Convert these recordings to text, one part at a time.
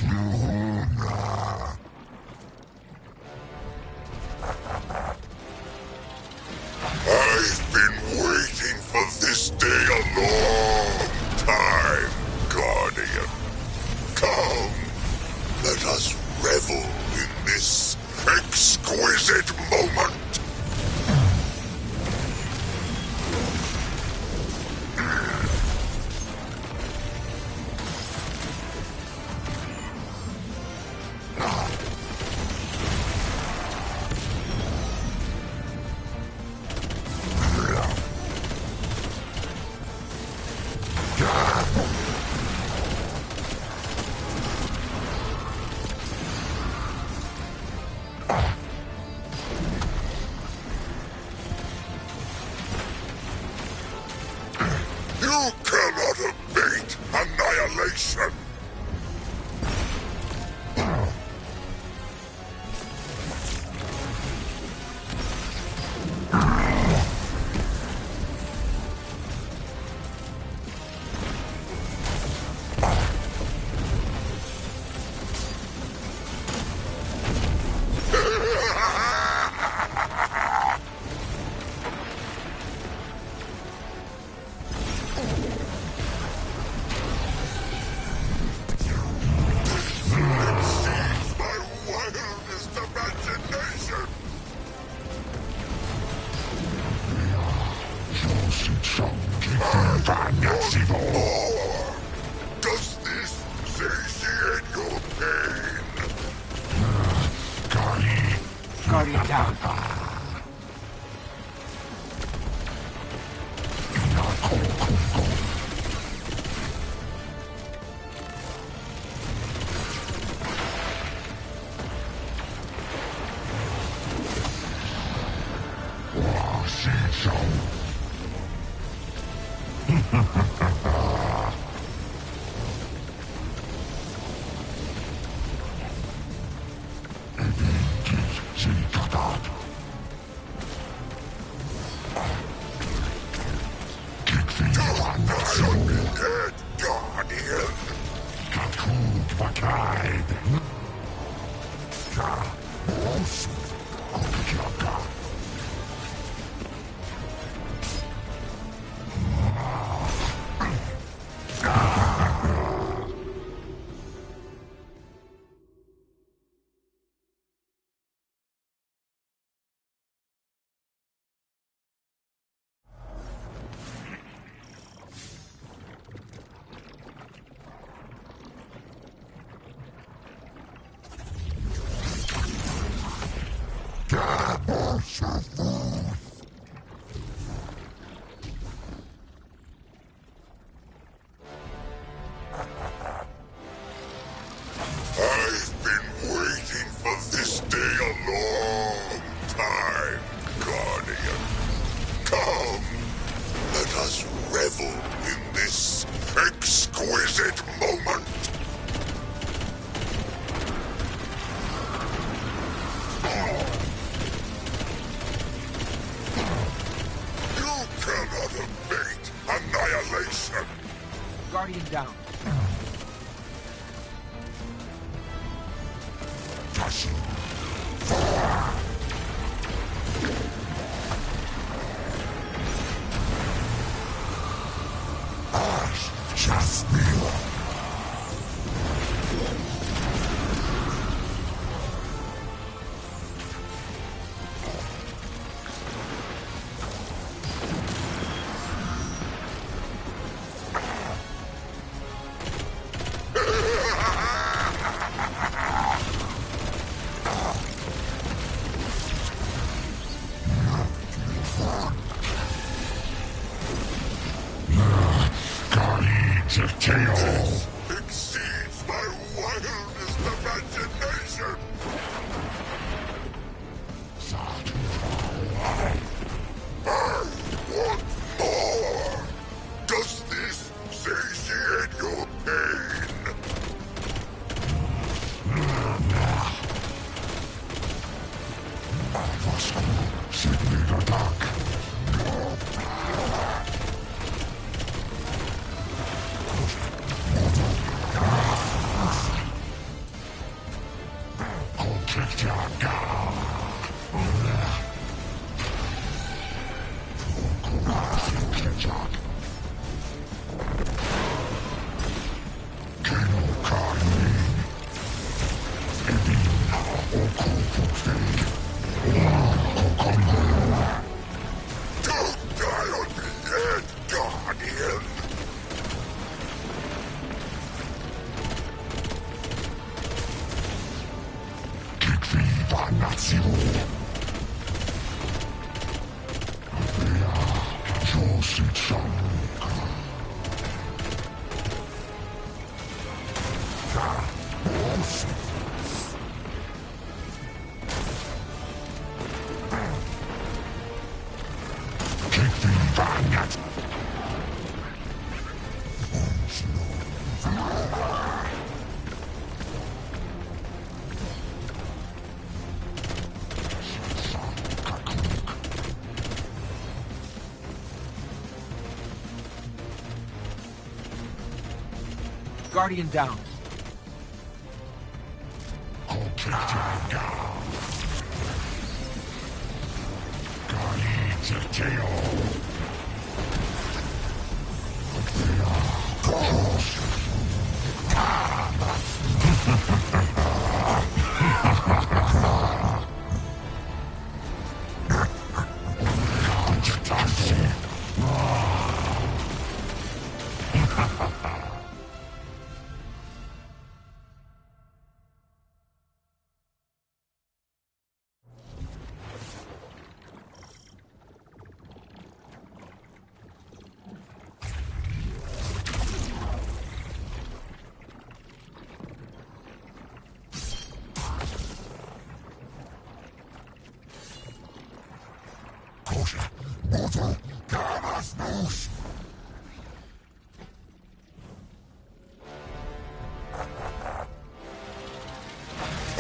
I've been waiting for this day a long time, Guardian. Come, let us revel in this exquisite moment. You cannot abate annihilation! Does this satiate your pain? Guardian down. Dead Guardian! I've been waiting for this day a long time, Guardian. Come, let us revel in this exquisite moment. Don't die on me yet, Guardian! Guardian down.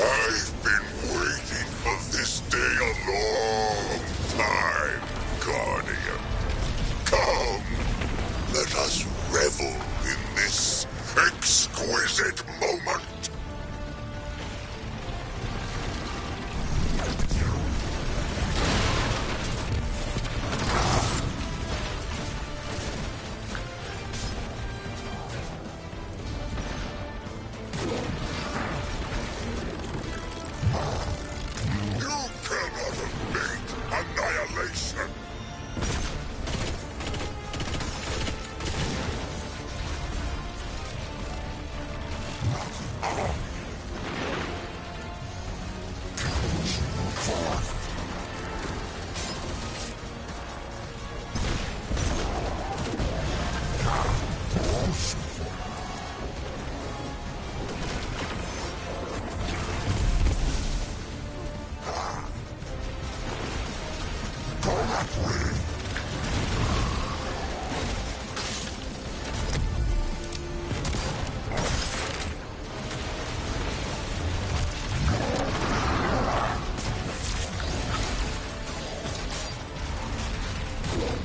I've been waiting for this day a long time, Guardian. Come, let us revel in this exquisite moment.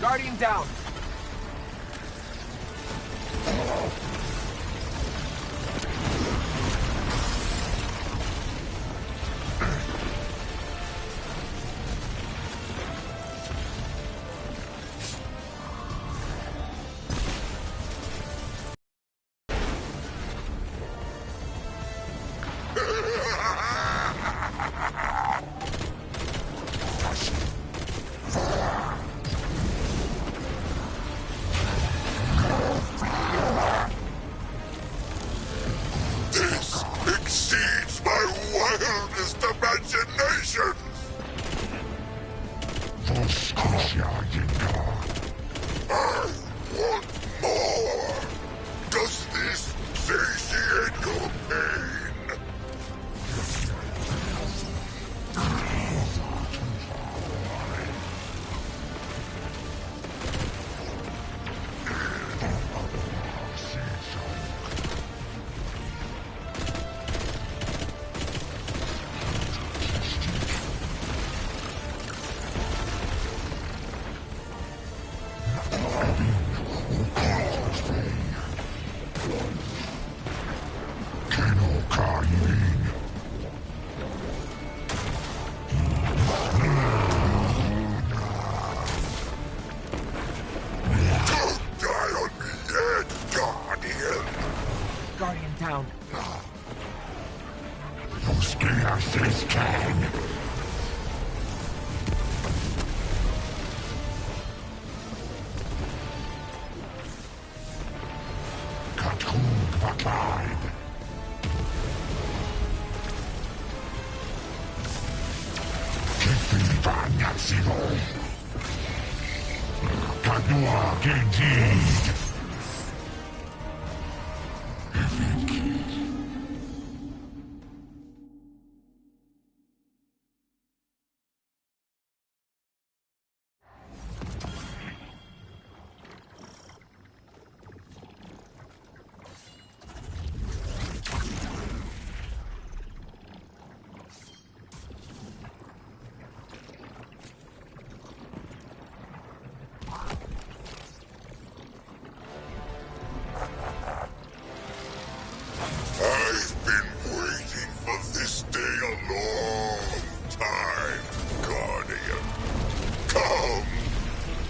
Guardian down. This exceeds my wildest imaginations! I want more! Does this satiate your pain? Los Glasses can. Katung Vakleid. Kiffy Vanyatsimo. Kadua Gendeed. I've been waiting for this day a long time, Guardian. Come,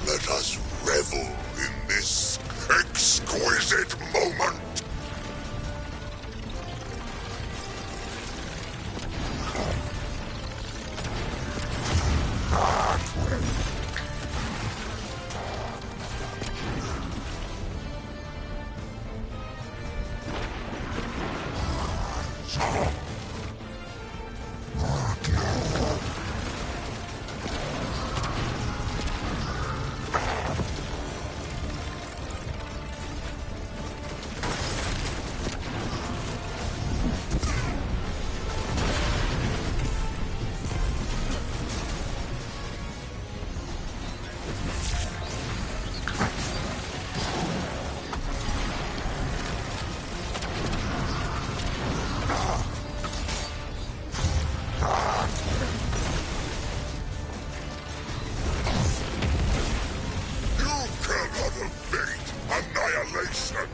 let us revel in this exquisite moment. Annihilation!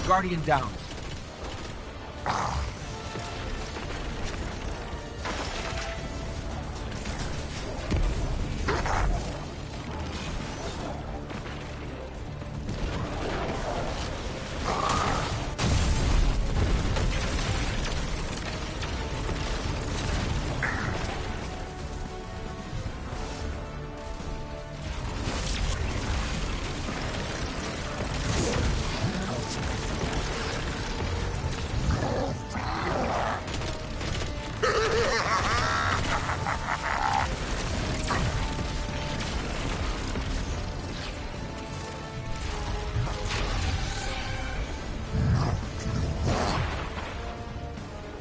Guardian down.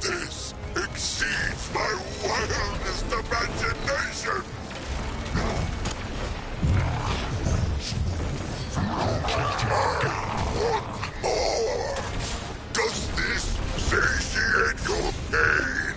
This exceeds my wildest imagination! What more? Does this satiate your pain?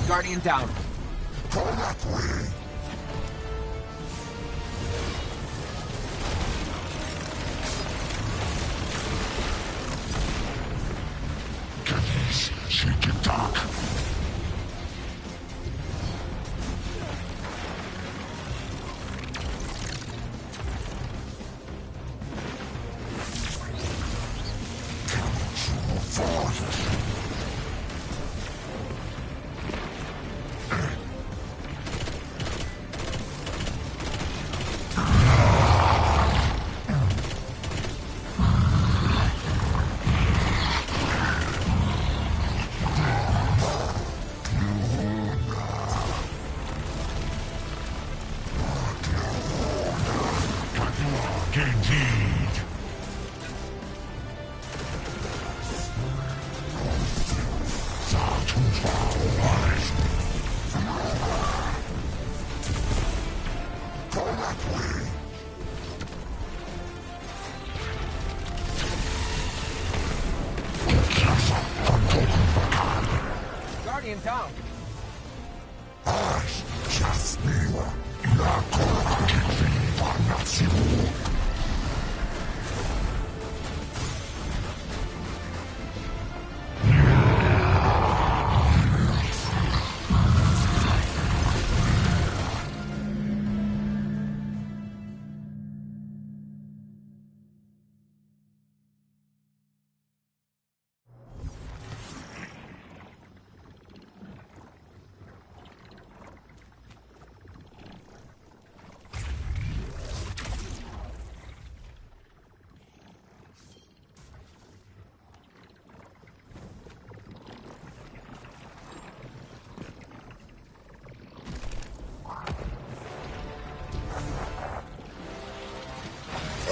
Guardian down. Shake it dark. indeed. Far too far wide. Go that way. Guardian down. Aż czas miła, na kolanki wiwa nacją.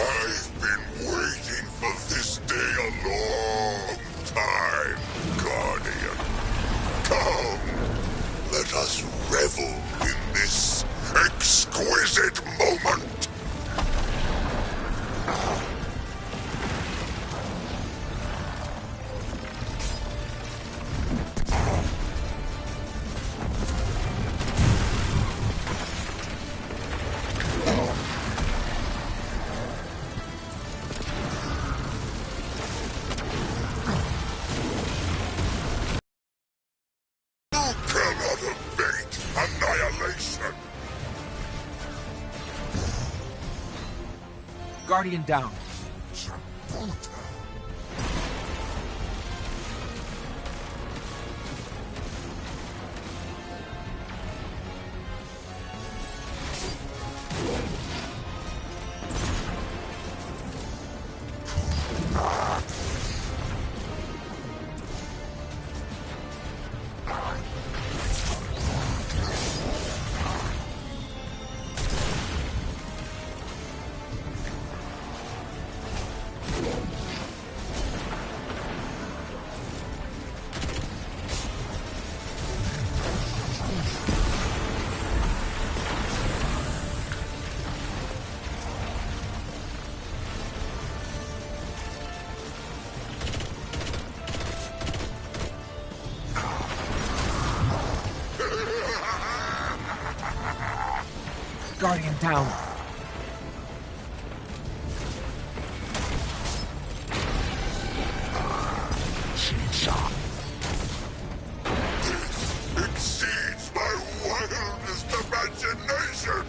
I've been waiting for this day a long time, Guardian. Come, let us revel in this exquisite moment. You cannot evade annihilation. Guardian down. Guardian down. This exceeds my wildest imagination.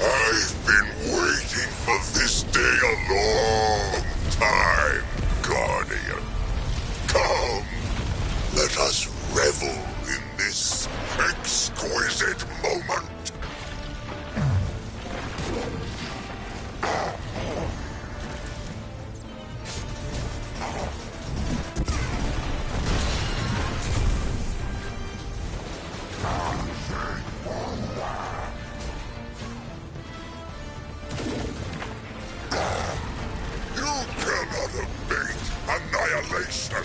I've been waiting for this day a long time, Guardian. Come, let us revel in this exquisite moment. You cannot abate annihilation.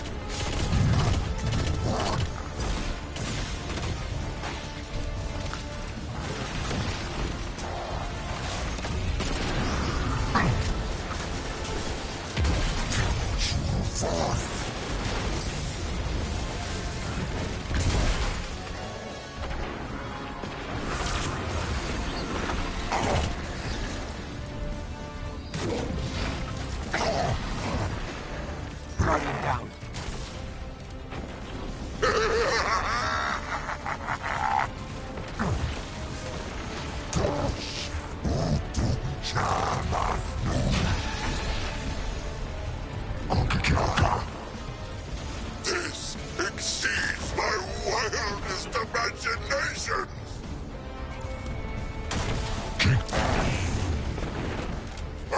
Guardian down. This exceeds my wildest imaginations. I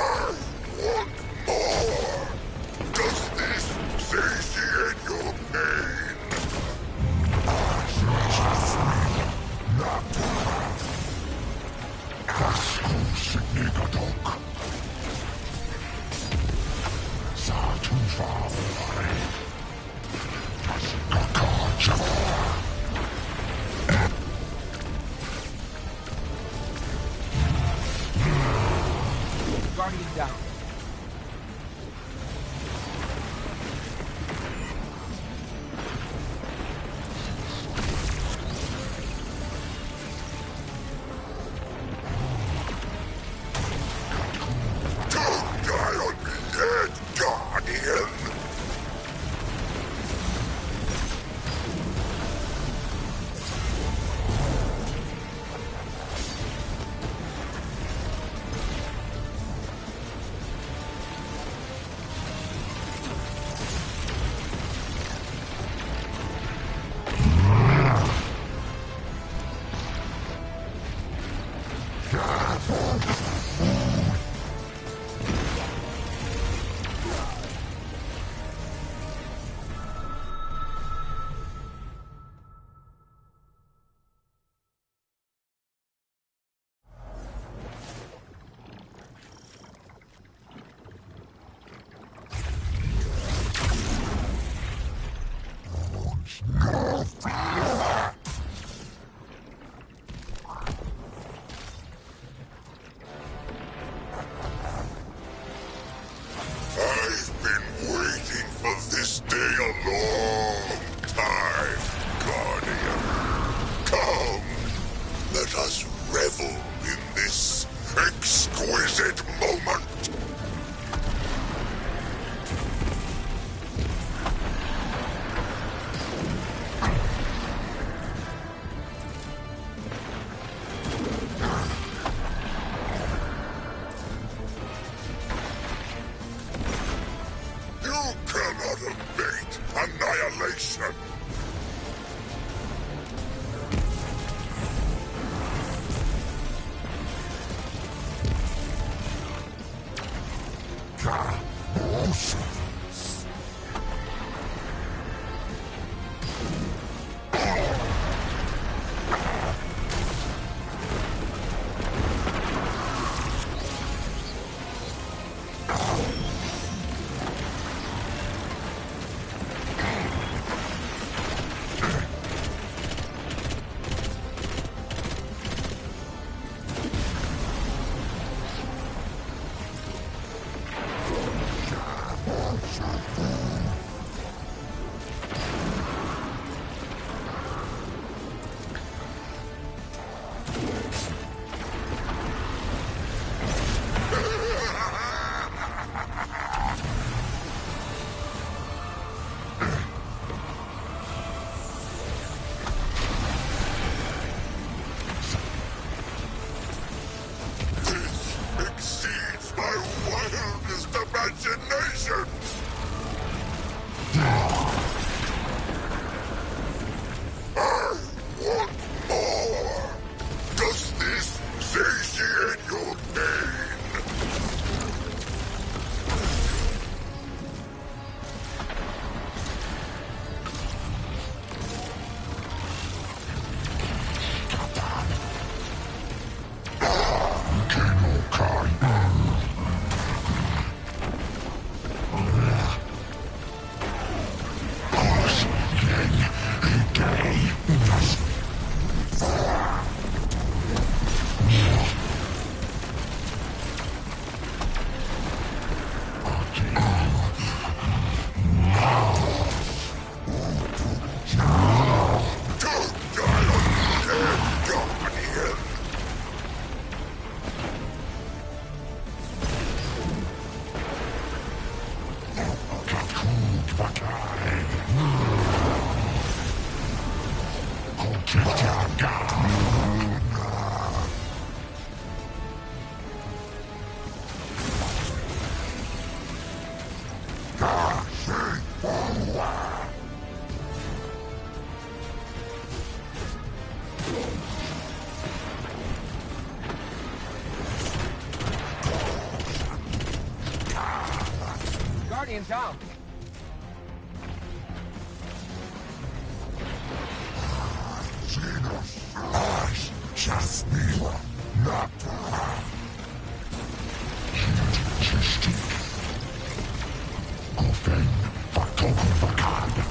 want more. Does this satiate your pain? Guardian down. Don't die on me yet, Guardian. I've been waiting for this day a long time, Guardian. Come, let us revel in this exquisite moment. You cannot abate annihilation. Guardian down. Genus lies just me, not Gestik. Gofen, vertogen verkade.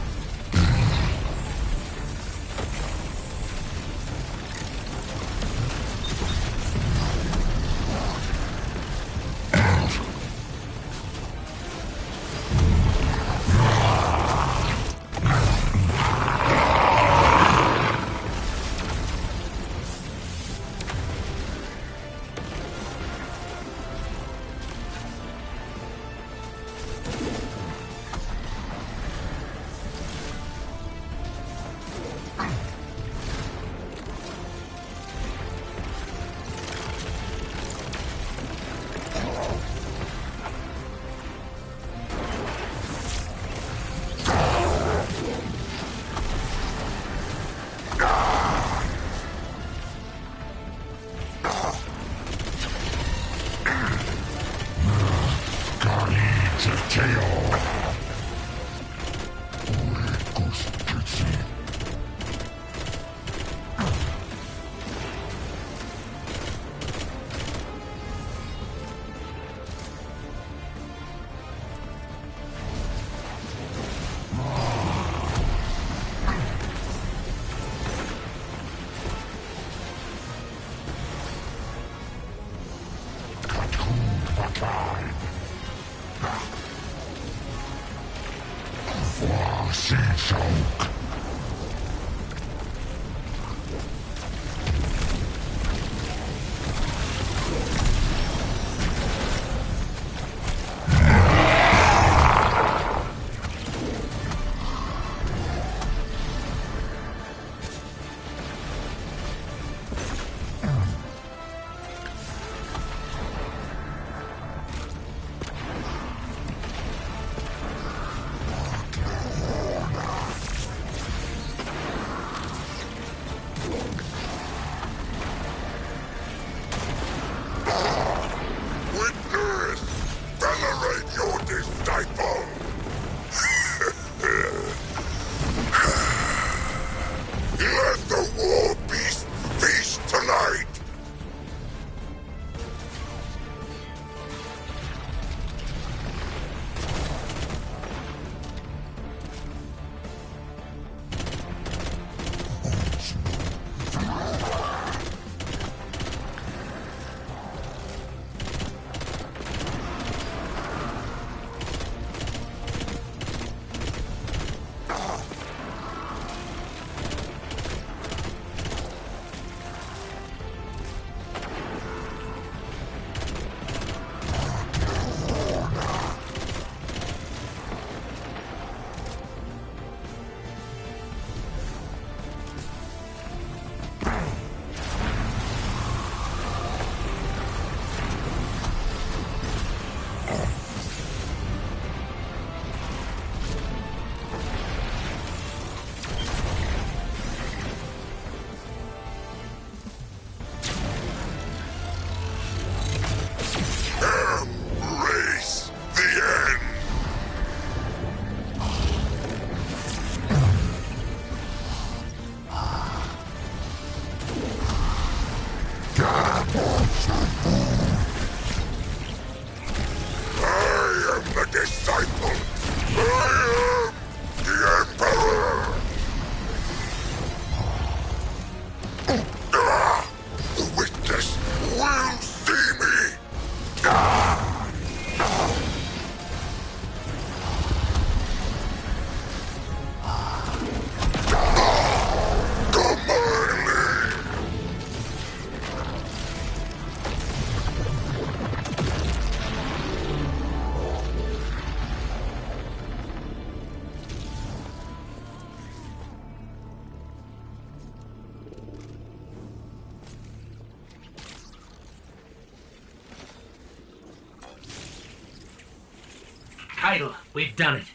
Idle, we've done it.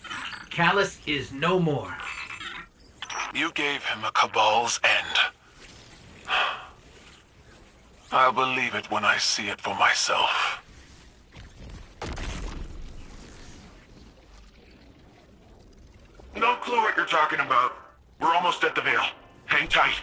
Callus is no more. You gave him a Cabal's end. I'll believe it when I see it for myself. No clue what you're talking about. We're almost at the Veil. Hang tight.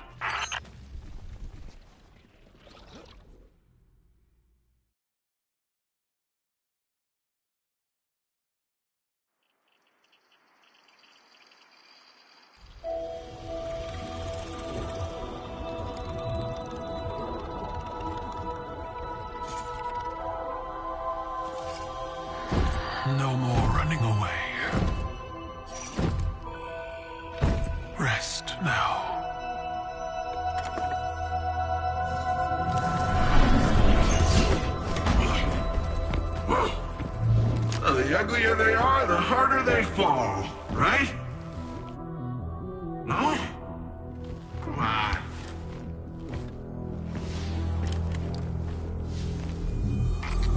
No more running away. Rest now. The uglier they are, the harder they fall, right? No? Come on.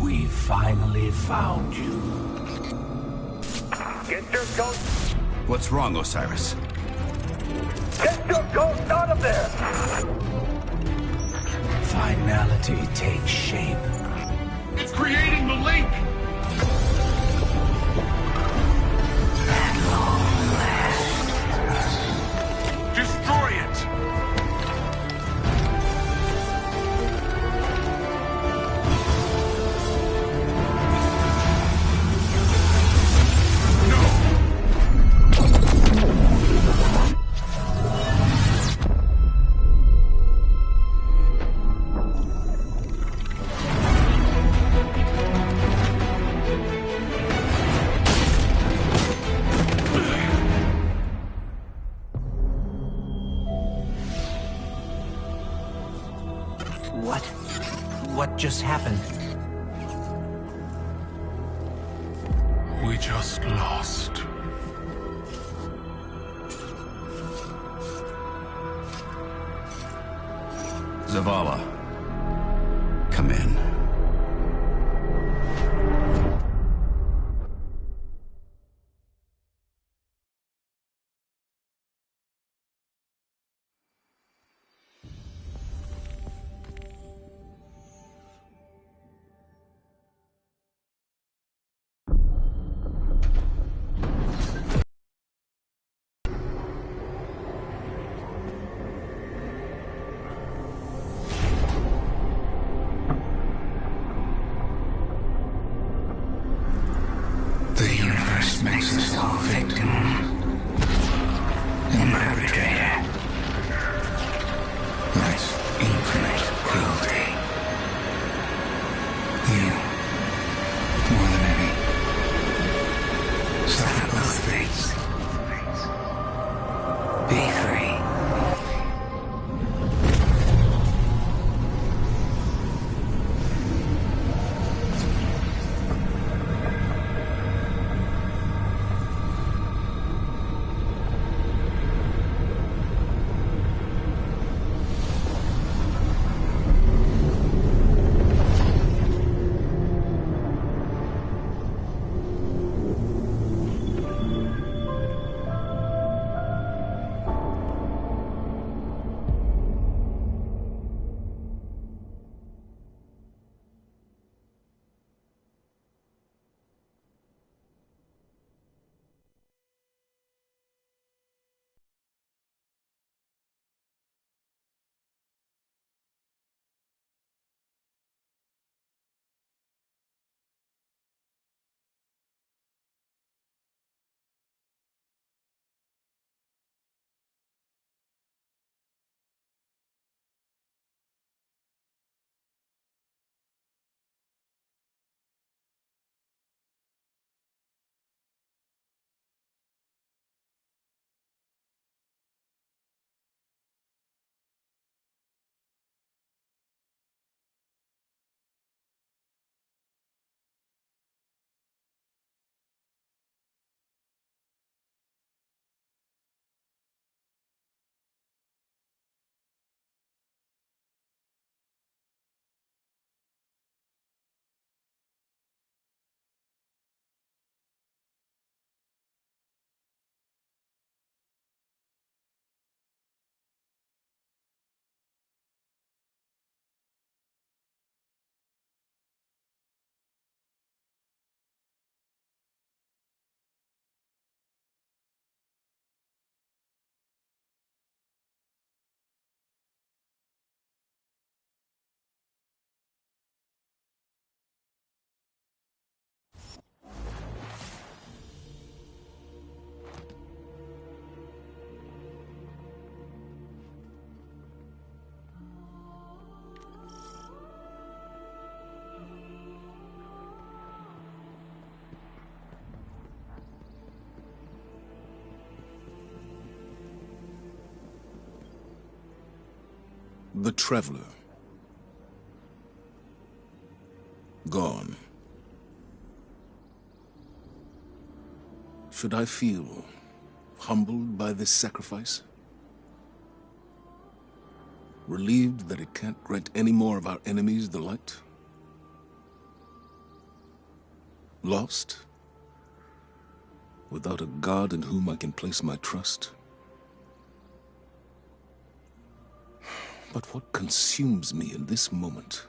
We finally found you. Get your ghost! What's wrong, Osiris? Get your ghost out of there! Finality takes shape. It's creating the link! At long last. Destroy it! What just happened? We just lost. Zavala. Come in. The universe makes us all victim and perpetrator. Life's infinite cruelty. You, more than any, suffer both fates. Be free. The Traveler. Gone. Should I feel humbled by this sacrifice? Relieved that it can't grant any more of our enemies the light? Lost? Without a god in whom I can place my trust? But what consumes me in this moment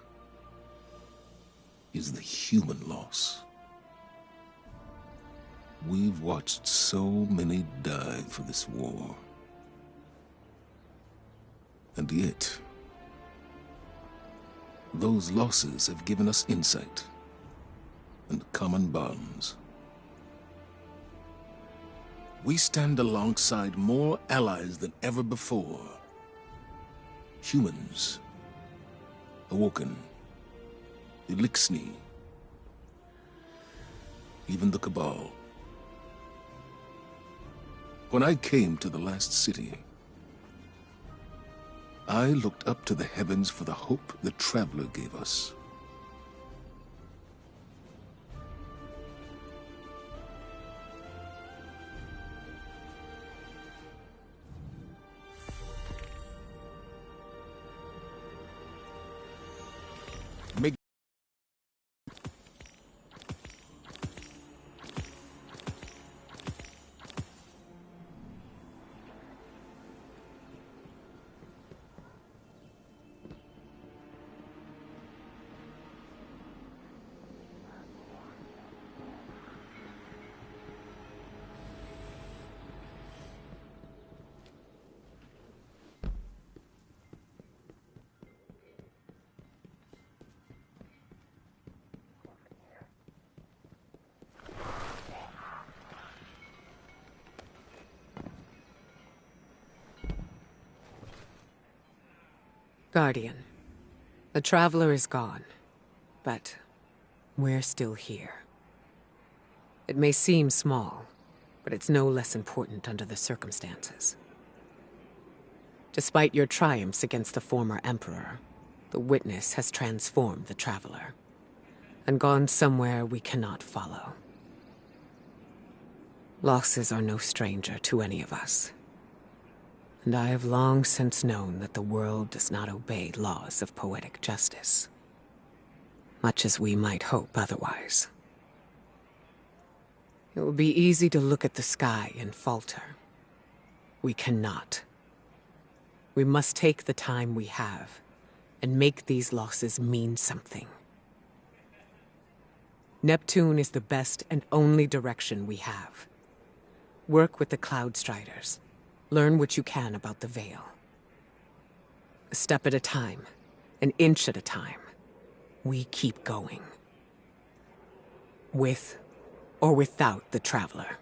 is the human loss. We've watched so many die for this war. And yet, those losses have given us insight and common bonds. We stand alongside more allies than ever before. Humans, Awoken, Elixni, even the Cabal. When I came to the last city, I looked up to the heavens for the hope the Traveler gave us. Guardian, the Traveler is gone, but we're still here. It may seem small, but it's no less important under the circumstances. Despite your triumphs against the former Emperor, the Witness has transformed the Traveler, and gone somewhere we cannot follow. Losses are no stranger to any of us. And I have long since known that the world does not obey laws of poetic justice, much as we might hope otherwise. It will be easy to look at the sky and falter. We cannot. We must take the time we have and make these losses mean something. Neptune is the best and only direction we have. Work with the Cloud Striders. Learn what you can about the Veil. A step at a time, an inch at a time, we keep going. With or without the Traveler.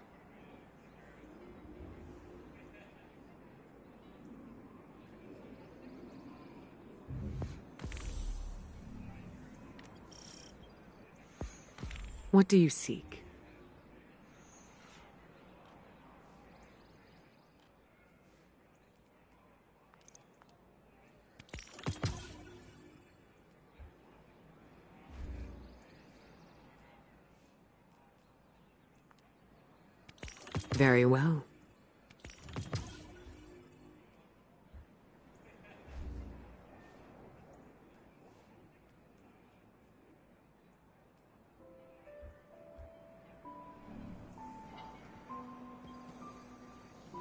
What do you seek? Very well.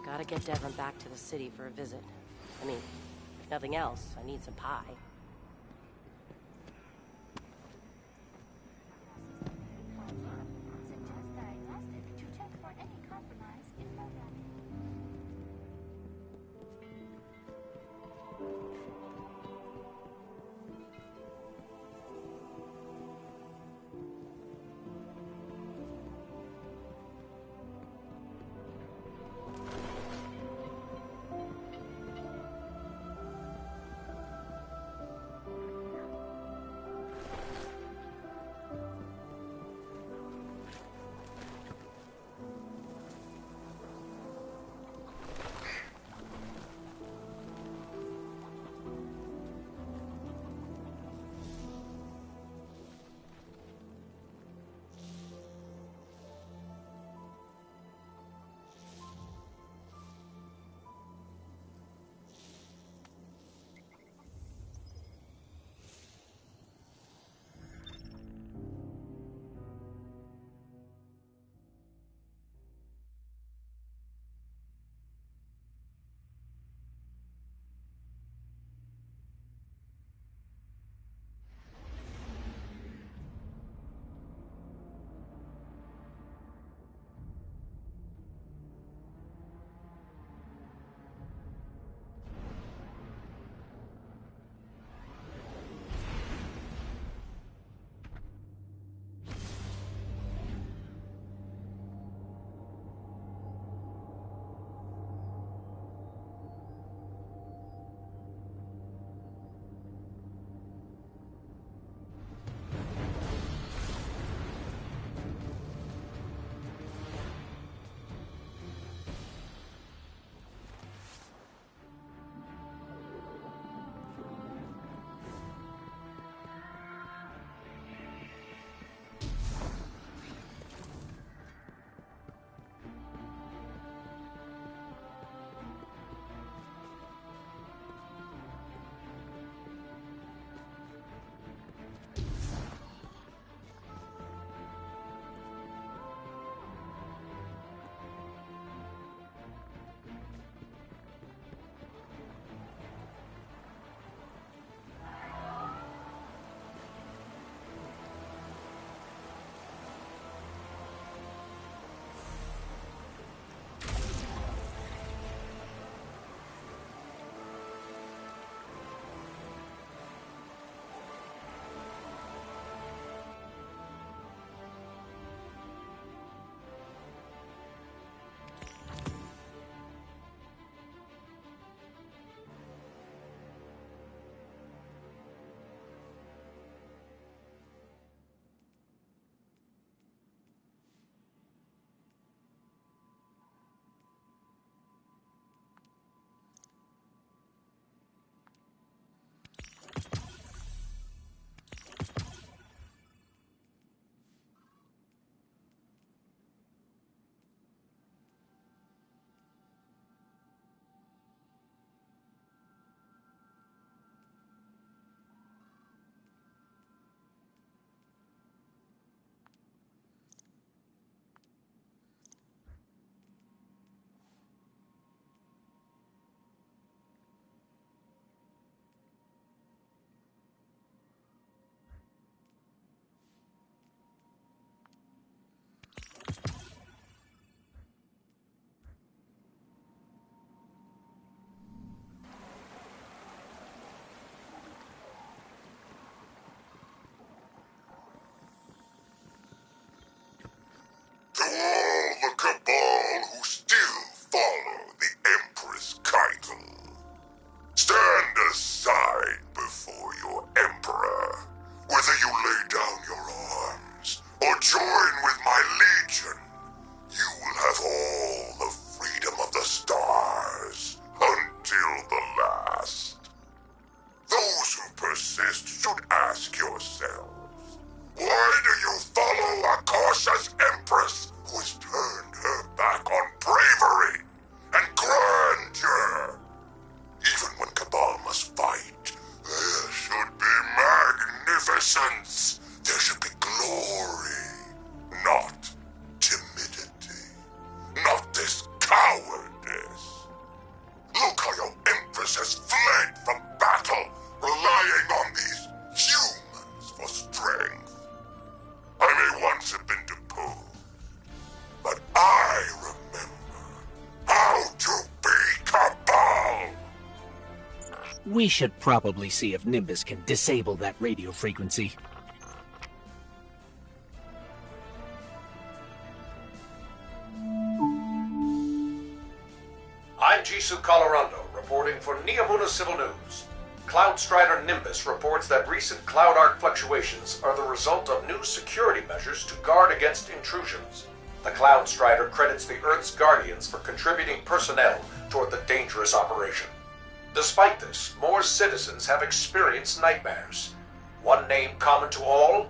Gotta get Devon back to the city for a visit. I mean, if nothing else, I need some pie. join with my legion, you will have all the freedom of the stars until the last. Those who persist should ask yourselves, why do you follow a cautious empress who has turned her back on bravery and grandeur? Even when Cabal must fight, there should be magnificence. There should be glory, not timidity, not this cowardice. Look how your empress has fled from battle, relying on these humans for strength. I may once have been deposed, but I remember how to be Cabal. We should probably see if Nimbus can disable that radio frequency. I'm Jisoo Colorado, reporting for Neomuna Civil News. Cloud Strider Nimbus reports that recent cloud arc fluctuations are the result of new security measures to guard against intrusions. The Cloud Strider credits the Earth's Guardians for contributing personnel toward the dangerous operation. Despite this, more citizens have experienced nightmares. One name common to all?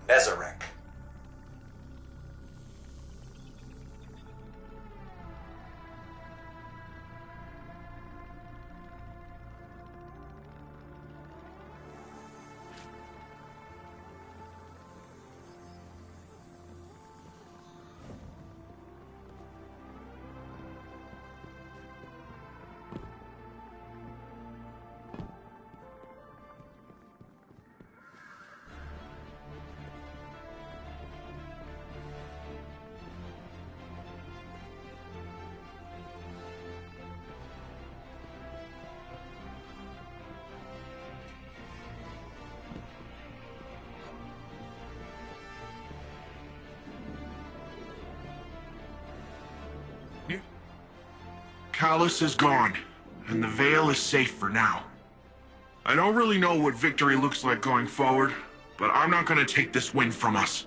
Nezarek. Callus is gone, and the Veil is safe for now. I don't really know what victory looks like going forward, but I'm not gonna take this win from us.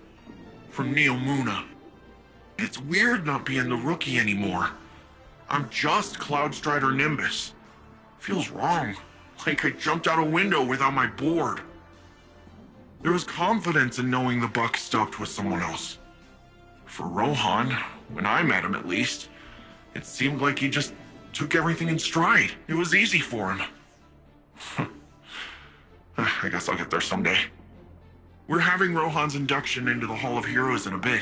From Neomuna. It's weird not being the rookie anymore. I'm just Cloud Strider Nimbus. Feels wrong, like I jumped out a window without my board. There was confidence in knowing the buck stopped with someone else. For Rohan, when I met him at least, it seemed like he just took everything in stride. It was easy for him. I guess I'll get there someday. We're having Rohan's induction into the Hall of Heroes in a bit.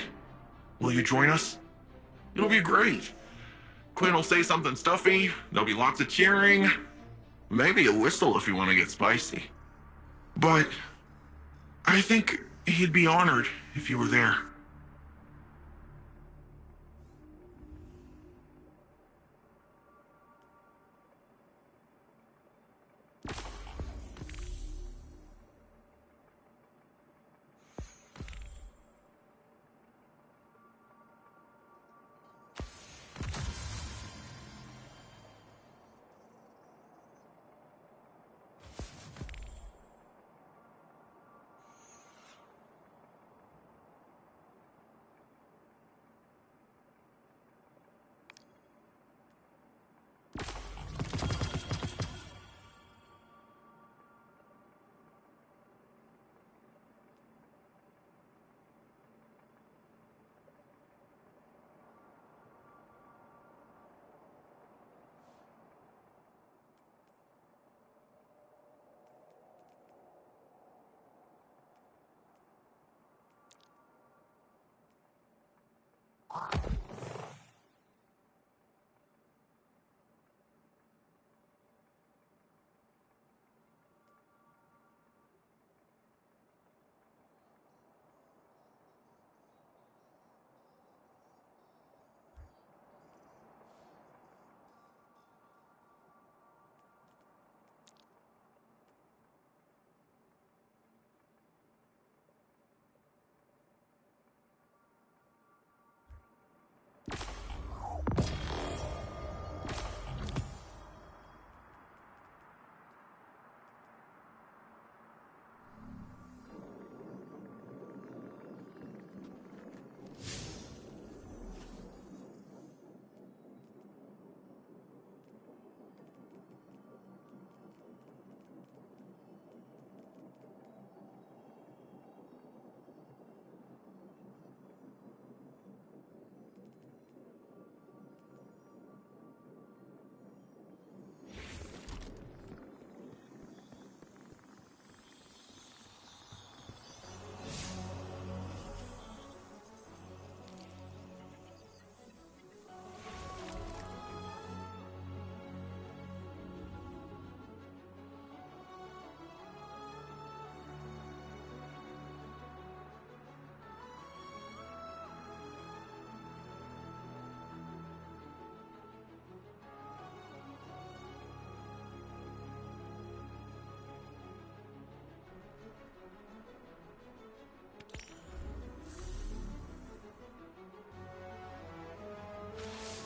Will you join us? It'll be great. Quinn will say something stuffy, there'll be lots of cheering, maybe a whistle if you want to get spicy. But I think he'd be honored if you were there.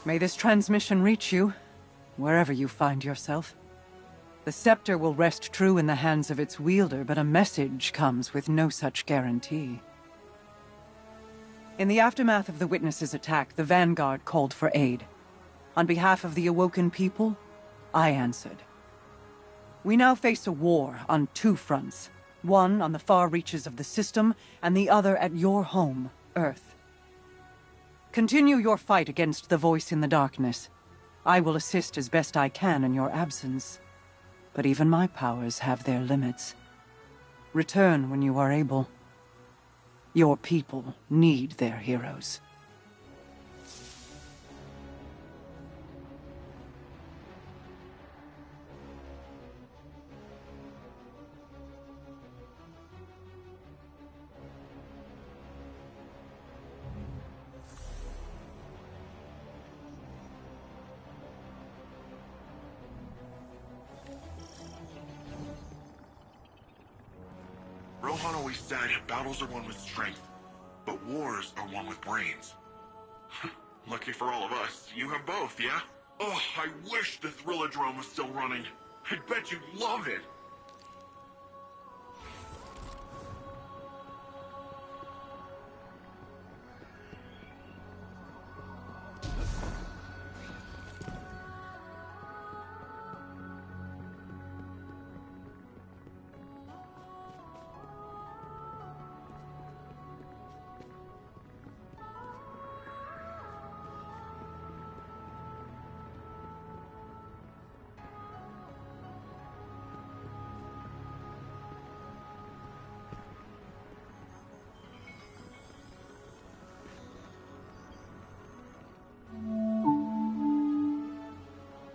May this transmission reach you, wherever you find yourself. The scepter will rest true in the hands of its wielder, but a message comes with no such guarantee. In the aftermath of the Witness's attack, the Vanguard called for aid. On behalf of the awoken people, I answered. We now face a war on two fronts. One on the far reaches of the system, and the other at your home, Earth. Continue your fight against the voice in the darkness. I will assist as best I can in your absence. But even my powers have their limits. Return when you are able. Your people need their heroes. Rohan always said battles are won with strength, but wars are won with brains. Lucky for all of us, you have both, yeah? Oh, I wish the Thrillodrome was still running. I bet you'd love it.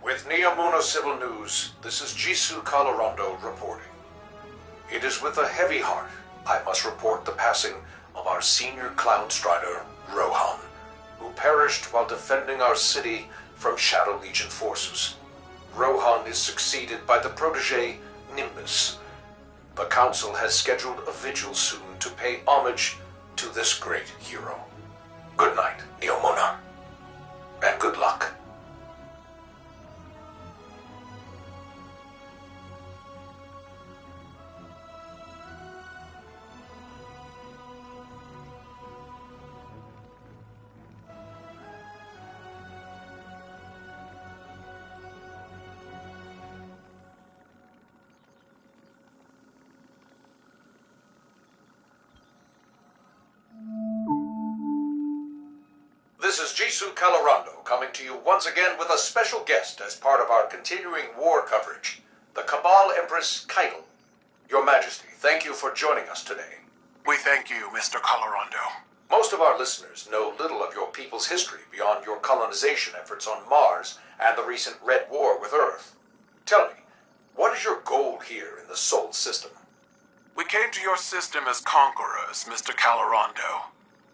With Neomuna Civil News, this is Jisoo Colorado reporting. It is with a heavy heart I must report the passing of our senior Cloud Strider, Rohan, who perished while defending our city from Shadow Legion forces. Rohan is succeeded by the protege, Nimbus. The Council has scheduled a vigil soon to pay homage to this great hero. Good night, Neomuna, and good luck. This is Jisoo Colorado coming to you once again with a special guest as part of our continuing war coverage, the Cabal Empress Keitel. Your Majesty, thank you for joining us today. We thank you, Mr. Colorado. Most of our listeners know little of your people's history beyond your colonization efforts on Mars and the recent Red War with Earth. Tell me, what is your goal here in the Sol system? We came to your system as conquerors, Mr. Colorado.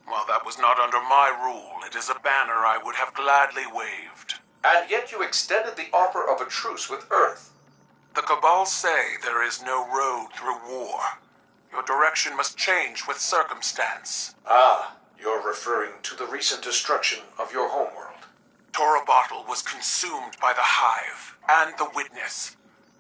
While that was not under my rule, it is a banner I would have gladly waved. And yet you extended the offer of a truce with Earth. The Cabal say there is no road through war. Your direction must change with circumstance. Ah, you're referring to the recent destruction of your homeworld. Torabottle was consumed by the Hive and the Witness.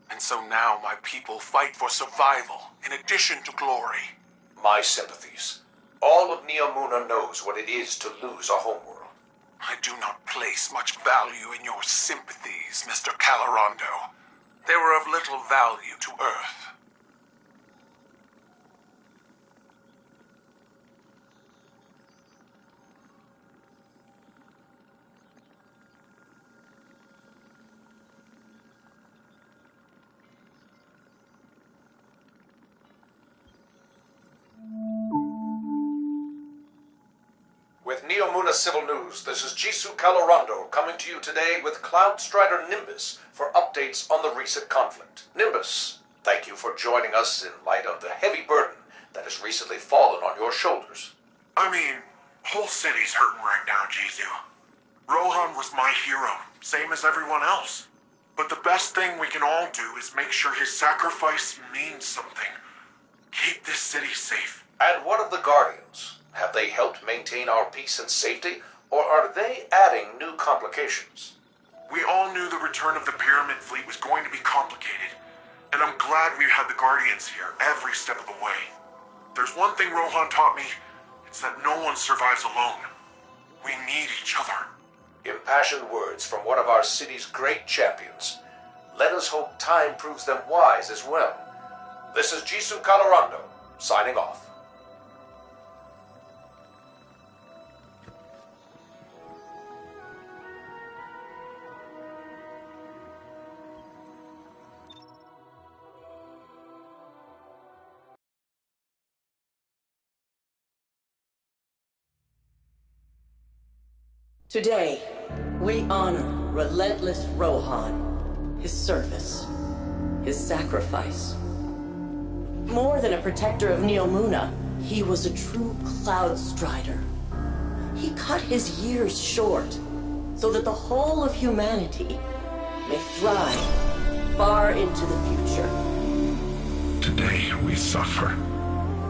And so now my people fight for survival in addition to glory. My sympathies. All of Neomuna knows what it is to lose a homeworld. I do not place much value in your sympathies, Mr. Colorado. They were of little value to Earth. With Neomuna Civil News, this is Jisoo Colorado coming to you today with Cloud Strider Nimbus for updates on the recent conflict. Nimbus, thank you for joining us in light of the heavy burden that has recently fallen on your shoulders. I mean, whole city's hurting right now, Jisoo. Rohan was my hero, same as everyone else. But the best thing we can all do is make sure his sacrifice means something. Keep this city safe. And what of the Guardians? Have they helped maintain our peace and safety, Or are they adding new complications? We all knew the return of the Pyramid fleet was going to be complicated, and I'm glad we had the Guardians here every step of the way. There's one thing Rohan taught me, it's that no one survives alone. We need each other. Impassioned words from one of our city's great champions. Let us hope time proves them wise as well. This is Jisoo Calorando, signing off. Today, we honor relentless Rohan, his service, his sacrifice. More than a protector of Neomuna, he was a true Cloud Strider. He cut his years short so that the whole of humanity may thrive far into the future. Today we suffer,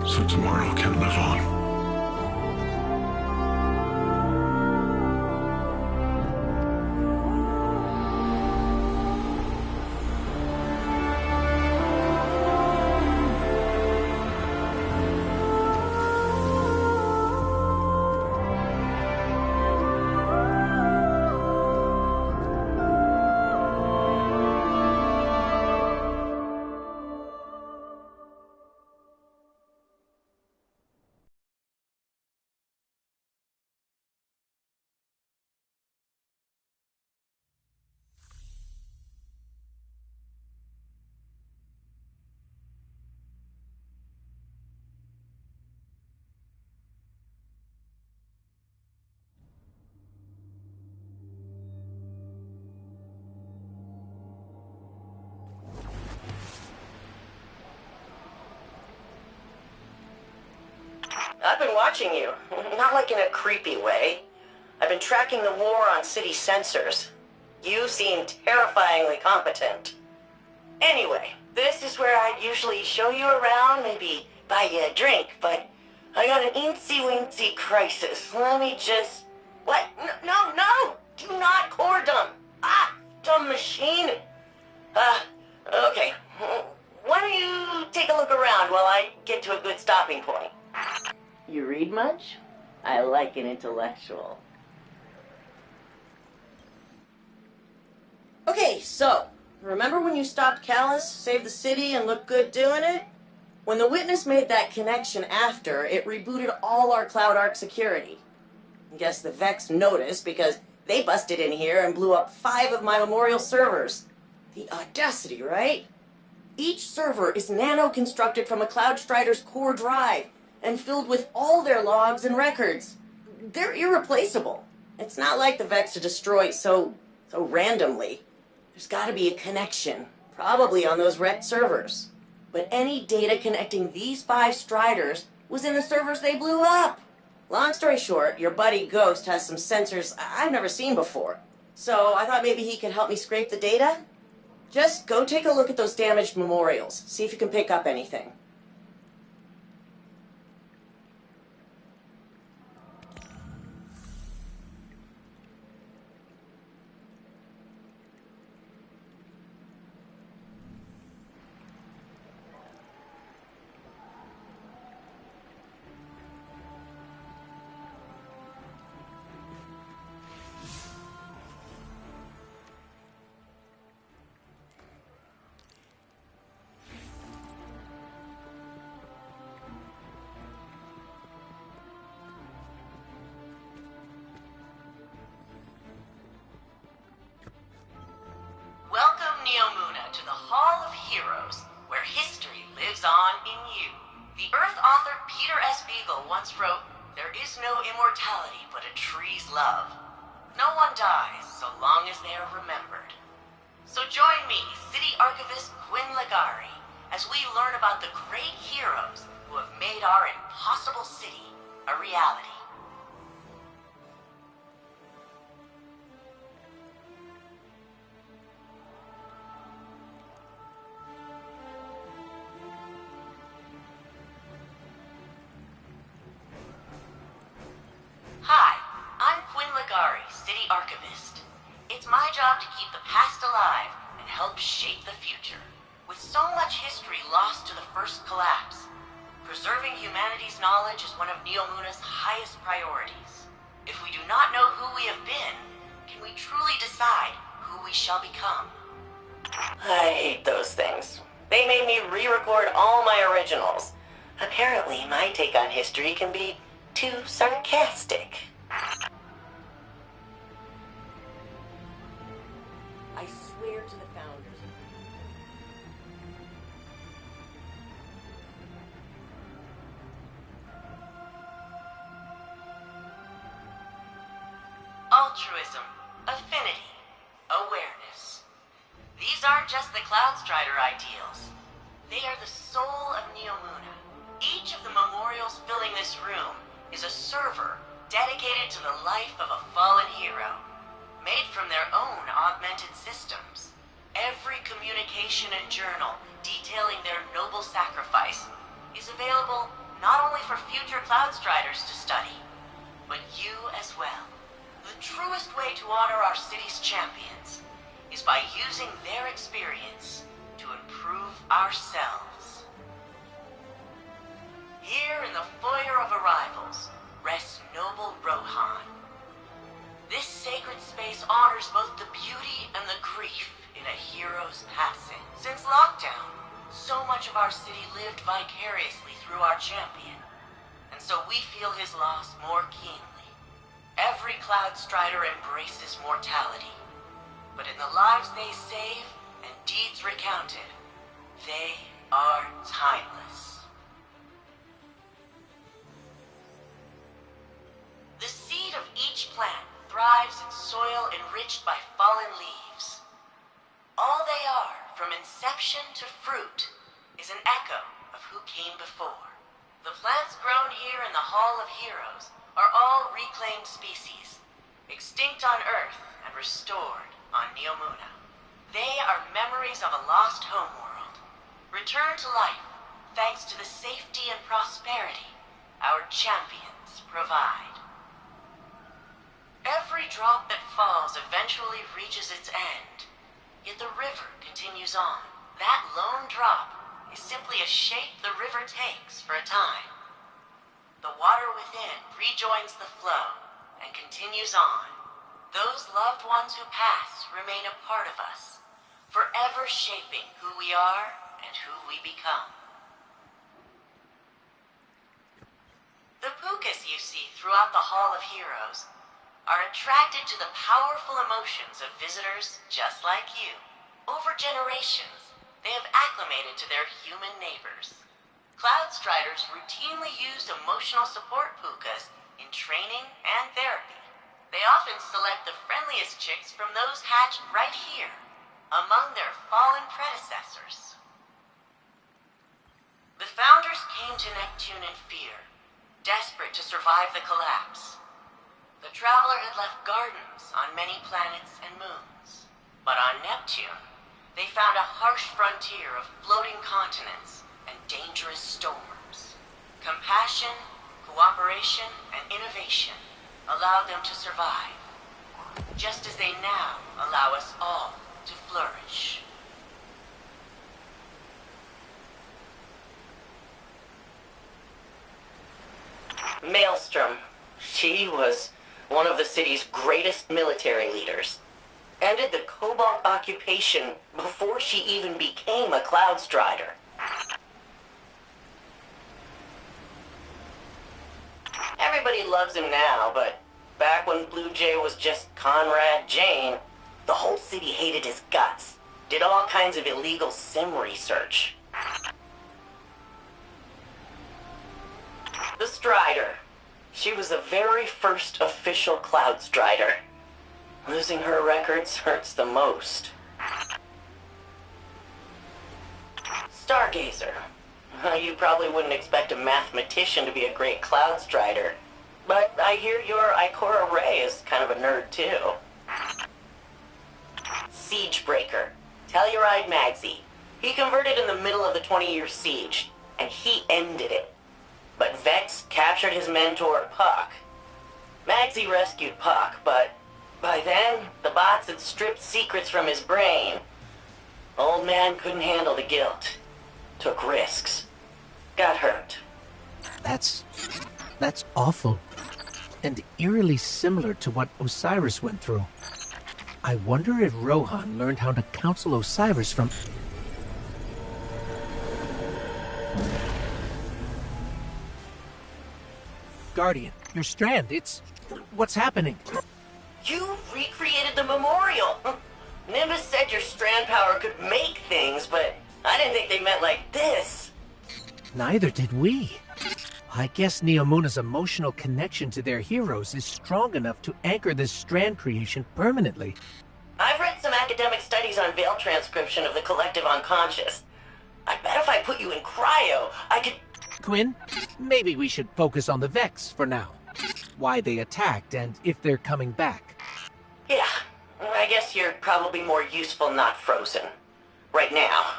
so tomorrow can live on. I've been watching you. Not like in a creepy way. I've been tracking the war on city sensors. You seem terrifyingly competent. Anyway, this is where I'd usually show you around, maybe buy you a drink, but I got an eensy-weensy crisis. Let me just... What? No! Do not core dump! Dumb machine! Okay. Why don't you take a look around while I get to a good stopping point? You read much? I like an intellectual. Okay, so, remember when you stopped Callus, saved the city, and looked good doing it? When the Witness made that connection after, it rebooted all our Cloud Arc security. I guess the Vex noticed because they busted in here and blew up 5 of my Memorial servers. The audacity, right? Each server is nano-constructed from a Cloud Strider's core drive and filled with all their logs and records. They're irreplaceable. It's not like the Vex to destroy so randomly. There's gotta be a connection, probably on those wrecked servers. But any data connecting these 5 Striders was in the servers they blew up. Long story short, your buddy Ghost has some sensors I've never seen before. So I thought maybe he could help me scrape the data? Just go take a look at those damaged memorials, see if you can pick up anything. Welcome, Neomuna, to the Hall of Heroes, where history lives on in you. The Earth author Peter S. Beagle once wrote, "There is no immortality but a tree's love. No one dies so long as they are remembered." So join me, City Archivist Quinn Ligari, as we learn about the great heroes who have made our impossible city a reality. Hi, I'm Quinn archivist. It's my job to keep the past alive and help shape the future. With so much history lost to the first collapse, preserving humanity's knowledge is one of Neomuna's highest priorities. If we do not know who we have been, can we truly decide who we shall become? I hate those things. They made me re-record all my originals. Apparently, my take on history can be too sarcastic. I swear to the Founders. Altruism, affinity, awareness. These aren't just the Cloudstrider ideals. They are the soul of Neomuna. Each of the memorials filling this room is a server dedicated to the life of a fallen hero, made from their own augmented systems. Every communication and journal detailing their noble sacrifice is available not only for future Cloudstriders to study, but you as well. The truest way to honor our city's champions is by using their experience to improve ourselves. Here in the foyer of arrivals rests noble Rohan. This sacred space honors both the beauty and the grief in a hero's passing. Since lockdown, so much of our city lived vicariously through our champion, and so we feel his loss more keenly. Every Cloudstrider embraces mortality, but in the lives they save and deeds recounted, they are timeless. The seed of each plant thrives in soil enriched by fallen leaves. All they are, from inception to fruit, is an echo of who came before. The plants grown here in the Hall of Heroes are all reclaimed species, extinct on Earth and restored on Neomuna. They are memories of a lost homeworld, returned to life thanks to the safety and prosperity our champions provide. Every drop that falls eventually reaches its end, yet the river continues on. That lone drop is simply a shape the river takes for a time. The water within rejoins the flow and continues on. Those loved ones who pass remain a part of us, forever shaping who we are and who we become. The Pukas you see throughout the Hall of Heroes are attracted to the powerful emotions of visitors just like you. Over generations, they have acclimated to their human neighbors. Cloudstriders routinely use emotional support Pukas in training and therapy. They often select the friendliest chicks from those hatched right here, among their fallen predecessors. The Founders came to Neptune in fear, desperate to survive the collapse. The Traveler had left gardens on many planets and moons. But on Neptune, they found a harsh frontier of floating continents and dangerous storms. Compassion, cooperation, and innovation allowed them to survive, just as they now allow us all to flourish. Maelstrom. She was one of the city's greatest military leaders. Ended the Cobalt occupation before she even became a Cloudstrider. Everybody loves him now, but back when Blue Jay was just Conrad Jane, the whole city hated his guts. Did all kinds of illegal sim research. The Strider. She was the very first official Cloudstrider. Losing her records hurts the most. Stargazer. You probably wouldn't expect a mathematician to be a great Cloudstrider, but I hear your Ikora Ray is kind of a nerd too. Siegebreaker. Telluride Magsy. He converted in the middle of the 20-year siege, and he ended it. But Vex captured his mentor, Puck. Magsy rescued Puck, but By then, the bots had stripped secrets from his brain. Old man couldn't handle the guilt. Took risks. Got hurt. That's awful. And eerily similar to what Osiris went through. I wonder if Rohan learned how to counsel Osiris from... Guardian, your strand, it's... What's happening? You recreated the memorial! Nimbus said your strand power could make things, but I didn't think they meant like this. Neither did we. I guess Neomuna's emotional connection to their heroes is strong enough to anchor this strand creation permanently. I've read some academic studies on veil transcription of the collective unconscious. I bet if I put you in cryo, I could... Quinn, maybe we should focus on the Vex for now. Why they attacked and if they're coming back. Yeah, I guess you're probably more useful not frozen. Right now.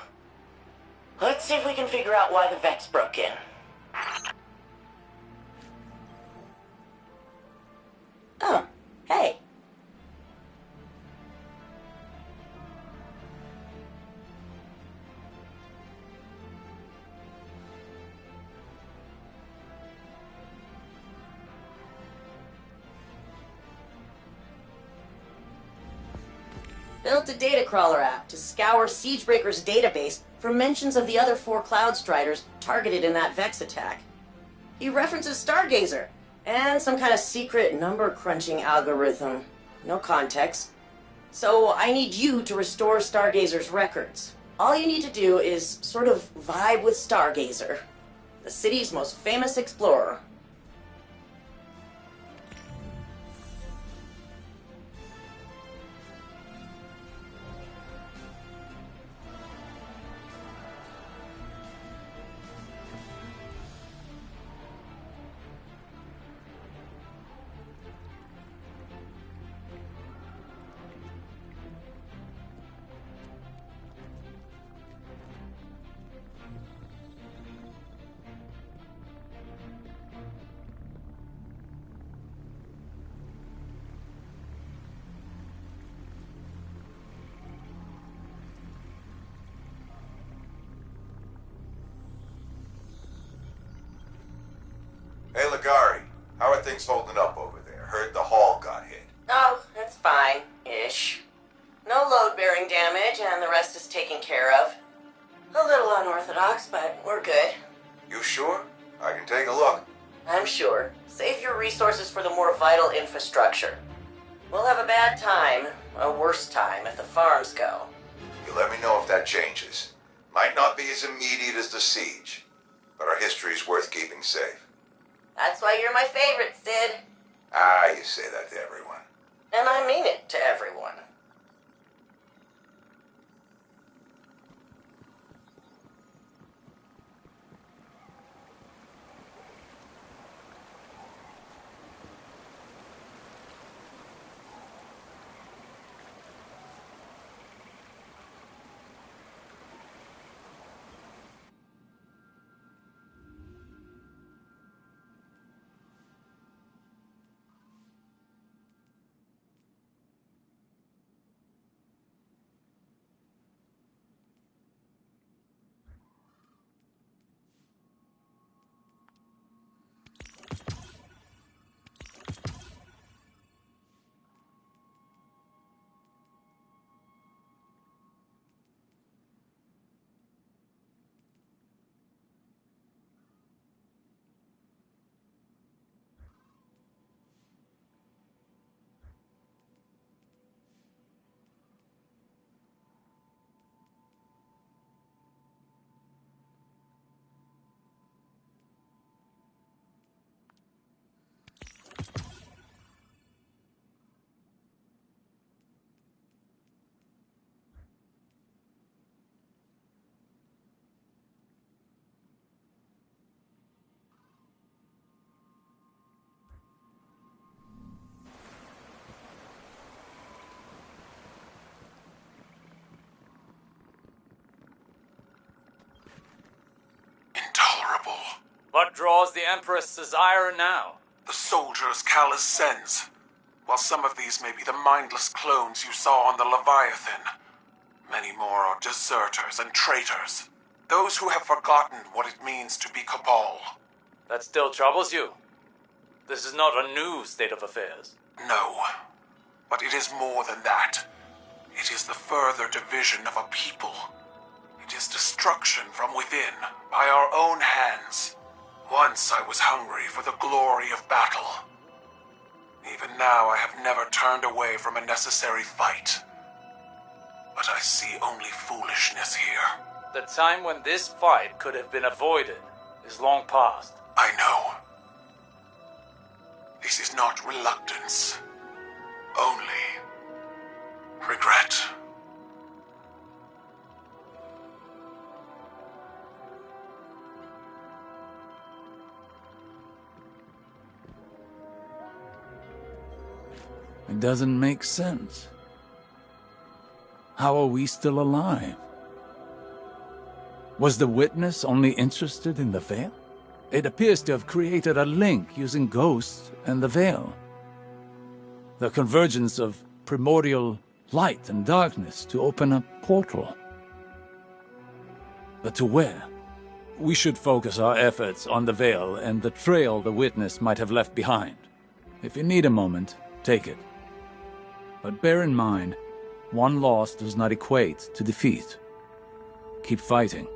Let's see if we can figure out why the Vex broke in. Oh, hey. Built a data crawler app to scour Siegebreaker's database for mentions of the other 4 Cloud Striders targeted in that Vex attack. He references Stargazer, and some kind of secret number-crunching algorithm. No context. So I need you to restore Stargazer's records. All you need to do is sort of vibe with Stargazer, the city's most famous explorer. Hey, Ligari, how are things holding up over there? Heard the hall got hit. Oh, it's fine. Ish. No load-bearing damage, and the rest is taken care of. A little unorthodox, but we're good. You sure? I can take a look. I'm sure. Save your resources for the more vital infrastructure. We'll have a bad time, a worse time, if the farms go. You let me know if that changes. Might not be as immediate as the siege, but our history's worth keeping safe. That's why you're my favorite, Sid. Ah, you say that to everyone. And I mean it to everyone. What draws the Empress' desire now? The soldiers Callus sends. While some of these may be the mindless clones you saw on the Leviathan, many more are deserters and traitors. Those who have forgotten what it means to be Cabal. That still troubles you? This is not a new state of affairs. No, but it is more than that. It is the further division of a people. It is destruction from within, by our own hands. Once I was hungry for the glory of battle. Even now I have never turned away from a necessary fight. But I see only foolishness here. The time when this fight could have been avoided is long past. I know. This is not reluctance. Only regret. It doesn't make sense. How are we still alive? Was the witness only interested in the Veil? It appears to have created a link using ghosts and the Veil. The convergence of primordial light and darkness to open a portal. But to where? We should focus our efforts on the Veil and the trail the witness might have left behind. If you need a moment, take it. But bear in mind, one loss does not equate to defeat. Keep fighting.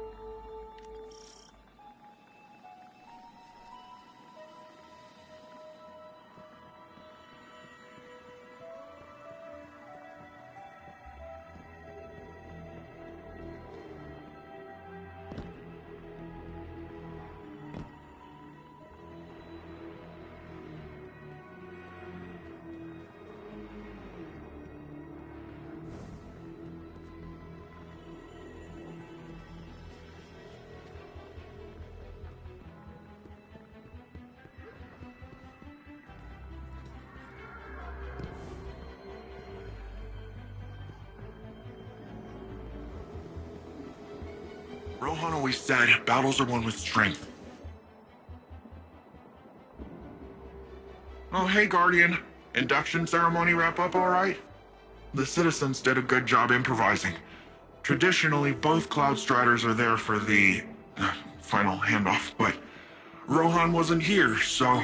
Rohan always said, battles are won with strength. Oh, hey, Guardian. Induction ceremony wrap up all right? The citizens did a good job improvising. Traditionally, both Cloud Striders are there for the final handoff, but Rohan wasn't here, so...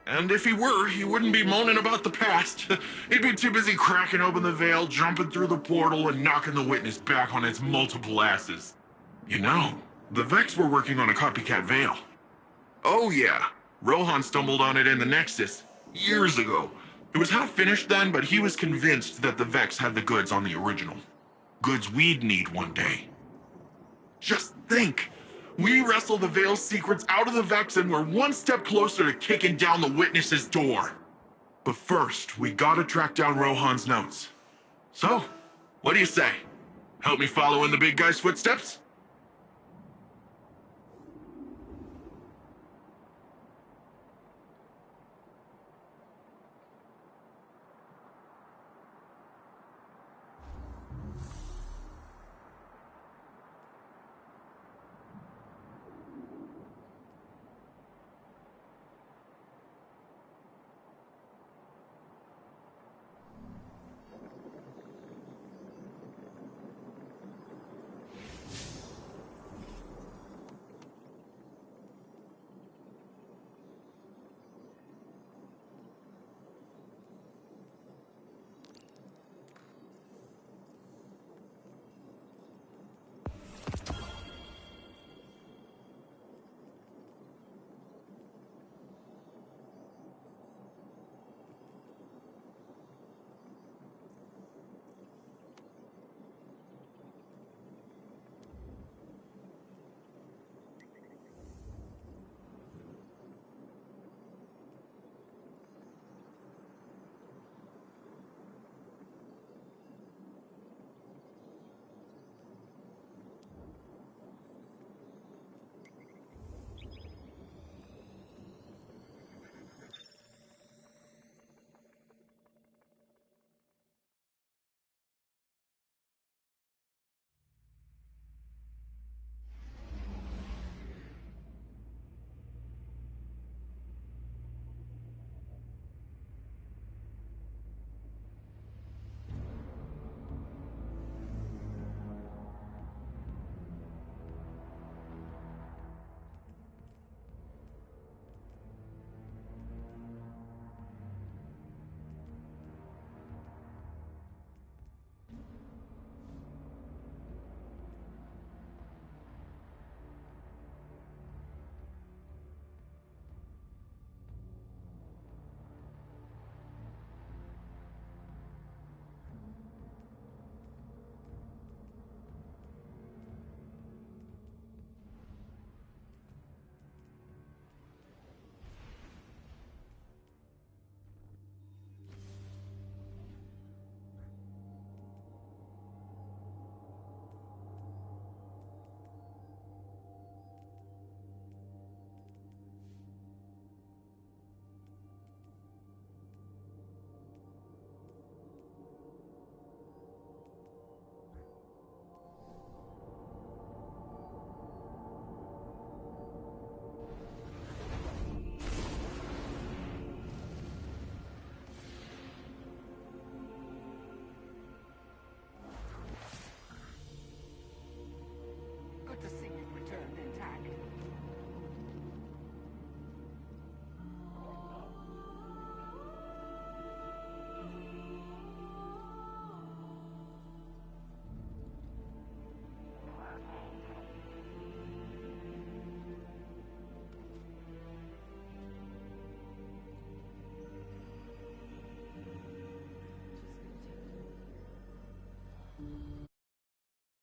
And if he were, he wouldn't be moaning about the past. He'd be too busy cracking open the Veil, jumping through the portal, and knocking the witness back on its multiple asses. You know, the Vex were working on a copycat Veil. Oh yeah, Rohan stumbled on it in the Nexus, years ago. It was half finished then, but he was convinced that the Vex had the goods on the original. Goods we'd need one day. Just think! We wrestle the Veil's secrets out of the Vex and we're one step closer to kicking down the witness's door. But first, we gotta track down Rohan's notes. So, what do you say? Help me follow in the big guy's footsteps?